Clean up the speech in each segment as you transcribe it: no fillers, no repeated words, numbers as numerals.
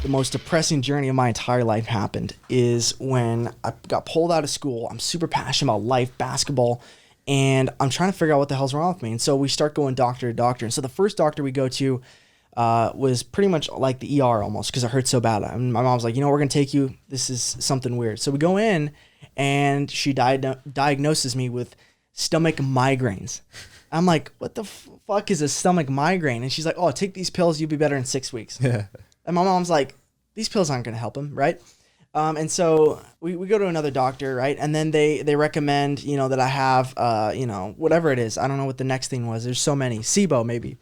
the most depressing journey of my entire life happened is when I got pulled out of school. I'm super passionate about life, basketball, and I'm trying to figure out what the hell's wrong with me. And so we start going doctor to doctor. And so the first doctor we go to was pretty much like the ER almost, because it hurt so bad. And my mom's like, we're going to take you. This is something weird. So we go in, and she diagnoses me with stomach migraines. I'm like, what the fuck is a stomach migraine? And she's like, oh, take these pills. You'll be better in 6 weeks. Yeah. And my mom's like, these pills aren't going to help him, right? And so we go to another doctor, right? And then they recommend, that I have, whatever it is. I don't know what the next thing was. There's so many. SIBO, maybe.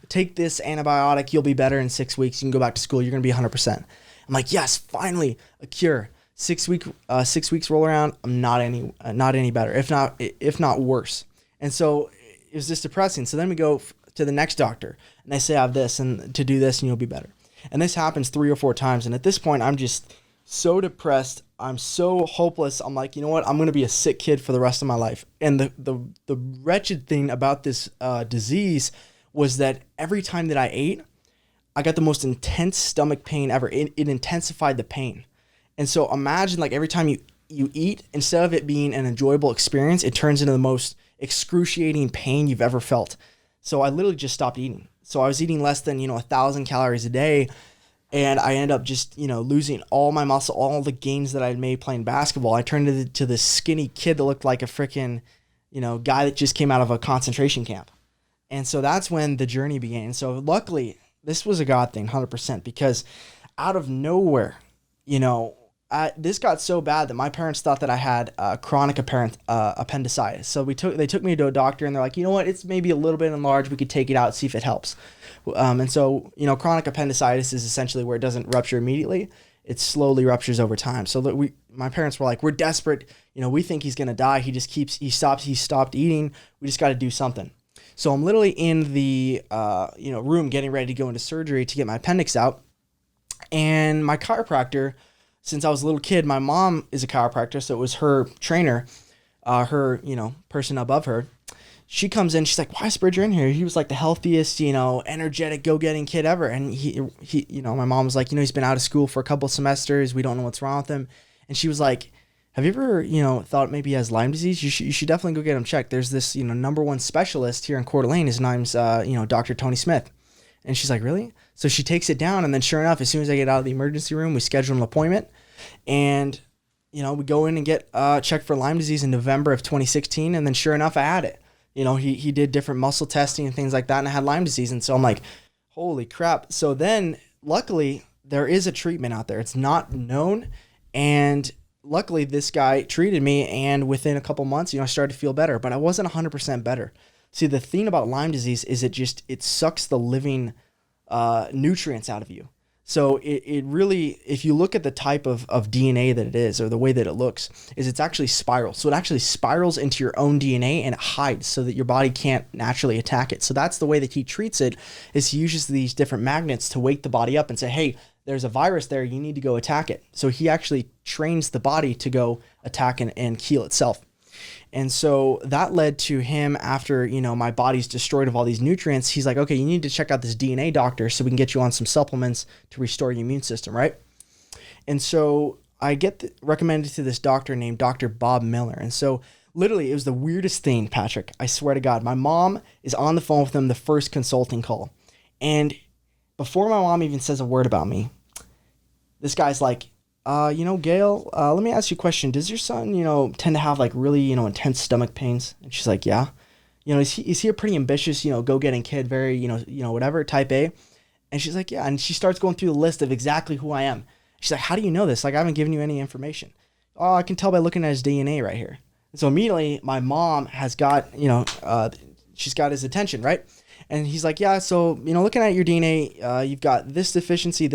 Take this antibiotic. You'll be better in 6 weeks. You can go back to school. You're going to be 100%. I'm like, yes, finally, a cure. 6 weeks roll around. I'm not any better, if not worse. And so it was just depressing. So then we go to the next doctor, and they say I have this and to do this, and you'll be better. And this happens 3 or 4 times. And at this point, I'm just so depressed. I'm so hopeless. I'm like, you know what? I'm going to be a sick kid for the rest of my life. And the wretched thing about this disease was that every time that I ate, I got the most intense stomach pain ever. It intensified the pain. And so imagine, like, every time you eat, instead of it being an enjoyable experience, it turns into the most excruciating pain you've ever felt. So I literally just stopped eating. So I was eating less than, 1,000 calories a day. And I ended up just, losing all my muscle, all the gains that I had made playing basketball. I turned into this skinny kid that looked like a freaking, guy that just came out of a concentration camp. And so that's when the journey began. So luckily, this was a God thing, 100%, because out of nowhere, this got so bad that my parents thought that I had chronic appendicitis. So they took me to a doctor, and they're like, you know what, it's maybe a little bit enlarged. We could take it out, see if it helps. And so, chronic appendicitis is essentially where it doesn't rupture immediately. It slowly ruptures over time. So my parents were like, we're desperate. We think he's going to die. He stopped eating. We just got to do something. So I'm literally in the, room getting ready to go into surgery to get my appendix out. And my chiropractor, since I was a little kid, my mom is a chiropractor, so it was her trainer, her, person above her. She comes in, she's like, why is Bridger in here? He was like the healthiest, energetic, go-getting kid ever. And he, my mom was like, he's been out of school for a couple semesters. We don't know what's wrong with him. And she was like, have you ever, thought maybe he has Lyme disease? You should definitely go get him checked. There's this, #1 specialist here in Coeur d'Alene. His name's, Dr. Tony Smith. And she's like, really? So she takes it down, and then sure enough, as soon as I get out of the emergency room, we schedule an appointment, and, we go in and get checked for Lyme disease in November of 2016, and then sure enough, I had it. He did different muscle testing and things like that, and I had Lyme disease, and so I'm like, holy crap. So then, luckily, there is a treatment out there. It's not known, and luckily, this guy treated me, and within a couple months, I started to feel better, but I wasn't 100% better. See, the thing about Lyme disease is it sucks the living nutrients out of you. So it really, if you look at the type of DNA that it is, or the way that it looks, is it's actually spiral. So it actually spirals into your own DNA, and it hides so that your body can't naturally attack it. So that's the way that he treats it, is he uses these different magnets to wake the body up and say, hey, there's a virus there, you need to go attack it. So he actually trains the body to go attack and heal itself. And so that led to him, after, my body's destroyed of all these nutrients, he's like, okay, you need to check out this DNA doctor so we can get you on some supplements to restore your immune system, right? And so I get recommended to this doctor named Dr. Bob Miller. And so literally it was the weirdest thing, Patrick. I swear to God, my mom is on the phone with him the first consulting call. And before my mom even says a word about me, this guy's like, Gail, let me ask you a question. Does your son, tend to have like really, intense stomach pains? And she's like, yeah. Is he a pretty ambitious, go-getting kid, very, whatever, type A? And she's like, yeah. And she starts going through the list of exactly who I am. She's like, how do you know this? Like, I haven't given you any information. Oh, I can tell by looking at his DNA right here. And so immediately my mom has got, she's got his attention, right? And he's like, yeah, so, looking at your DNA, you've got this deficiency.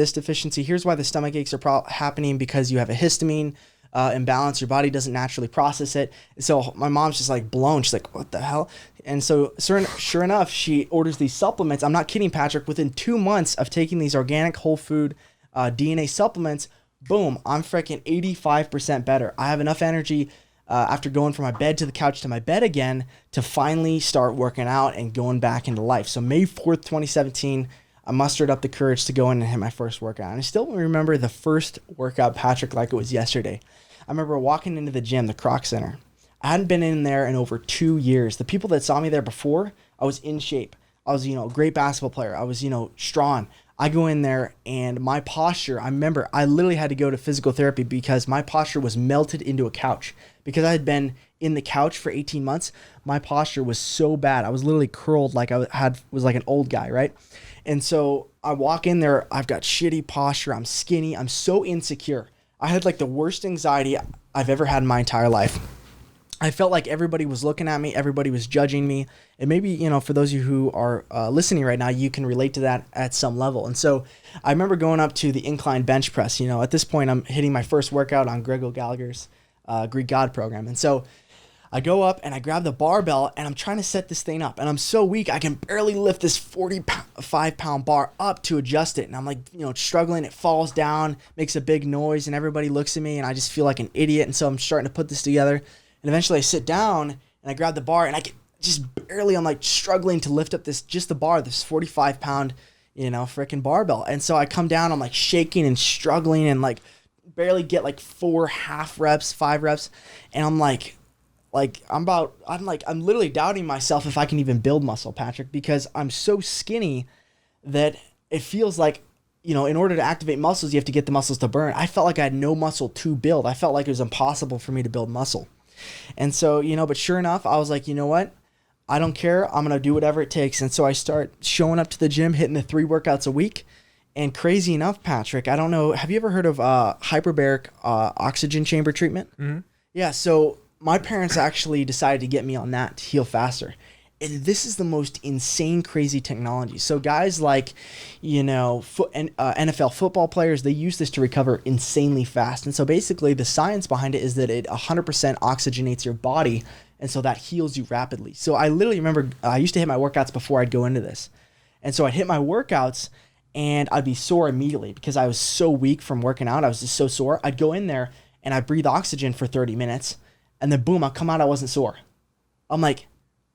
Here's why the stomach aches are happening, because you have a histamine imbalance. Your body doesn't naturally process it. So my mom's just like blown. She's like, what the hell? And so sure enough, she orders these supplements. I'm not kidding, Patrick. Within 2 months of taking these organic whole food DNA supplements, boom, I'm freaking 85% better. I have enough energy after going from my bed to the couch to my bed again to finally start working out and going back into life. So May 4th, 2017, I mustered up the courage to go in and hit my first workout. And I still remember the first workout, Patrick, like it was yesterday. I remember walking into the gym, the Croc Center. I hadn't been in there in over 2 years. The people that saw me there before, I was in shape. I was, a great basketball player. I was, strong. I go in there and my posture, I remember I literally had to go to physical therapy because my posture was melted into a couch. Because I had been in the couch for 18 months, my posture was so bad. I was literally curled like was like an old guy, right? And so I walk in there, I've got shitty posture, I'm skinny, I'm so insecure. I had like the worst anxiety I've ever had in my entire life. I felt like everybody was looking at me, everybody was judging me. And maybe, for those of you who are listening right now, you can relate to that at some level. And so I remember going up to the incline bench press. At this point, I'm hitting my first workout on Greg O'Gallagher's Greek God program. And so I go up and I grab the barbell and I'm trying to set this thing up. And I'm so weak, I can barely lift this 45-pound bar up to adjust it. And I'm like, struggling. It falls down, makes a big noise, and everybody looks at me and I just feel like an idiot. And so I'm starting to put this together. And eventually I sit down and I grab the bar and I can just barely, I'm like struggling to lift up this 45-pound, freaking barbell. And so I come down, I'm like shaking and struggling and like barely get like 5 reps. And I'm I'm literally doubting myself if I can even build muscle, Patrick, because I'm so skinny that it feels like, in order to activate muscles, you have to get the muscles to burn. I felt like I had no muscle to build. I felt like it was impossible for me to build muscle. And so, but sure enough, I was like, you know what? I don't care. I'm going to do whatever it takes. And so I start showing up to the gym, hitting the 3 workouts a week. And crazy enough, Patrick, I don't know. Have you ever heard of hyperbaric oxygen chamber treatment? Mm-hmm. Yeah. So my parents actually decided to get me on that to heal faster. And this is the most insane, crazy technology. So guys like, NFL football players, they use this to recover insanely fast. And so basically the science behind it is that it 100% oxygenates your body. And so that heals you rapidly. So I literally remember I used to hit my workouts before I'd go into this. And so I'd hit my workouts and I'd be sore immediately because I was so weak from working out. I was just so sore. I'd go in there and I'd breathe oxygen for 30 minutes. And then boom, I'll come out, I wasn't sore. I'm like,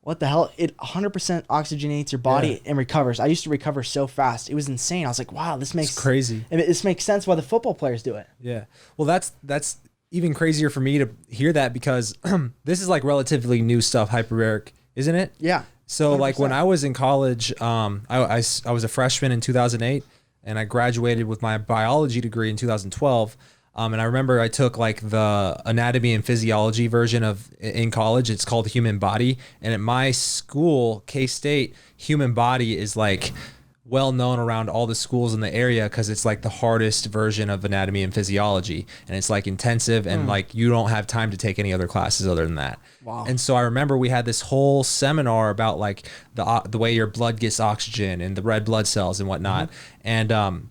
what the hell? It 100% oxygenates your body and recovers. I used to recover so fast. It was insane. I was like, wow, this makes crazy. This makes sense why the football players do it. Yeah. Well, that's even crazier for me to hear that because this is like relatively new stuff, hyperbaric, isn't it? Yeah. So 100%. Like when I was in college, I was a freshman in 2008 and I graduated with my biology degree in 2012. And I remember I took like the anatomy and physiology version in college. It's called Human Body. And at my school, K-State, Human Body is like well known around all the schools in the area because it's like the hardest version of anatomy and physiology. And it's like intensive and like you don't have time to take any other classes other than that. Wow. And so I remember we had this whole seminar about like the way your blood gets oxygen and the red blood cells and whatnot. Mm-hmm. And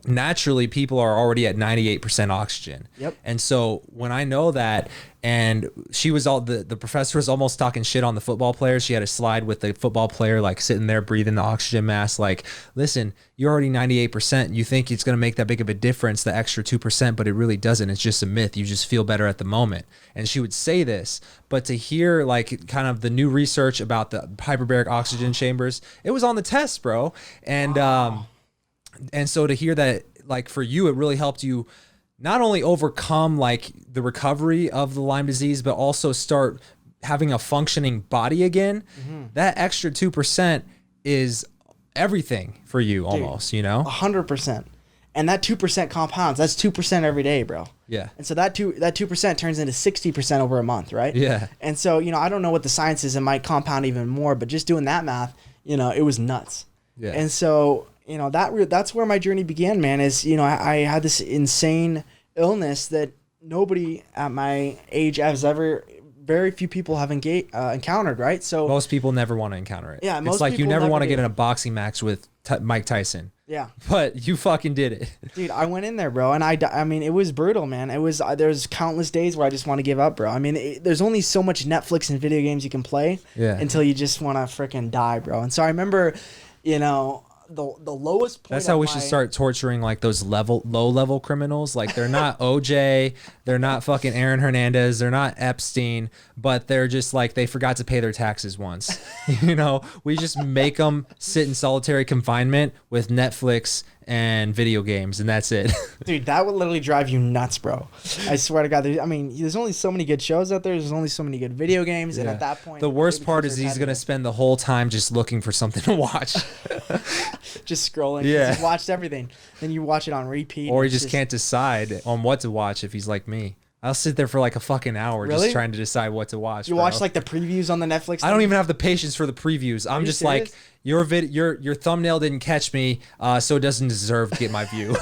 naturally people are already at 98% oxygen. Yep. And so when I know that, and she was the professor was almost talking shit on the football players. She had a slide with the football player like sitting there breathing the oxygen mask. Like, listen, you're already 98%. You think it's going to make that big of a difference, the extra 2%, but it really doesn't. It's just a myth. You just feel better at the moment. And she would say this, but to hear like kind of the new research about the hyperbaric oxygen chambers, it was on the test, bro. And, wow. And so to hear that, like for you, it really helped you not only overcome like the recovery of the Lyme disease, but also start having a functioning body again. Mm-hmm. That extra 2% is everything for you. Dude, almost, 100%. And that 2% compounds. That's 2% every day, bro. Yeah. And so that 2% turns into 60% over a month, right? Yeah. And so, I don't know what the science is. It might compound even more, but just doing that math, it was nuts. Yeah. And so, that's where my journey began, man, is, I had this insane illness that nobody at my age very few people have encountered, right? So most people never want to encounter it. Yeah, it's like you never want to get in a boxing match with Mike Tyson. Yeah. But you fucking did it. Dude, I went in there, bro, and I mean, it was brutal, man. There's countless days where I just want to give up, bro. I mean, there's only so much Netflix and video games you can play until you just want to freaking die, bro. And so I remember, the lowest point. That's how we should start torturing like those low level criminals. Like they're not OJ, they're not fucking Aaron Hernandez, they're not Epstein, but they're just like they forgot to pay their taxes once. You know, we just make them sit in solitary confinement with Netflix and video games, and that's it. Dude, that would literally drive you nuts, bro. I swear to God. There's only so many good shows out there. There's only so many good video games, and at that point, the worst part is he's gonna spend the whole time just looking for something to watch, just scrolling. Yeah, he's watched everything. Then you watch it on repeat, or he just can't decide on what to watch if he's like me. I'll sit there for like a fucking hour just trying to decide what to watch. You watch like the previews on the Netflix thing? I don't even have the patience for the previews. I'm just serious? Like your thumbnail didn't catch me, so it doesn't deserve to get my view.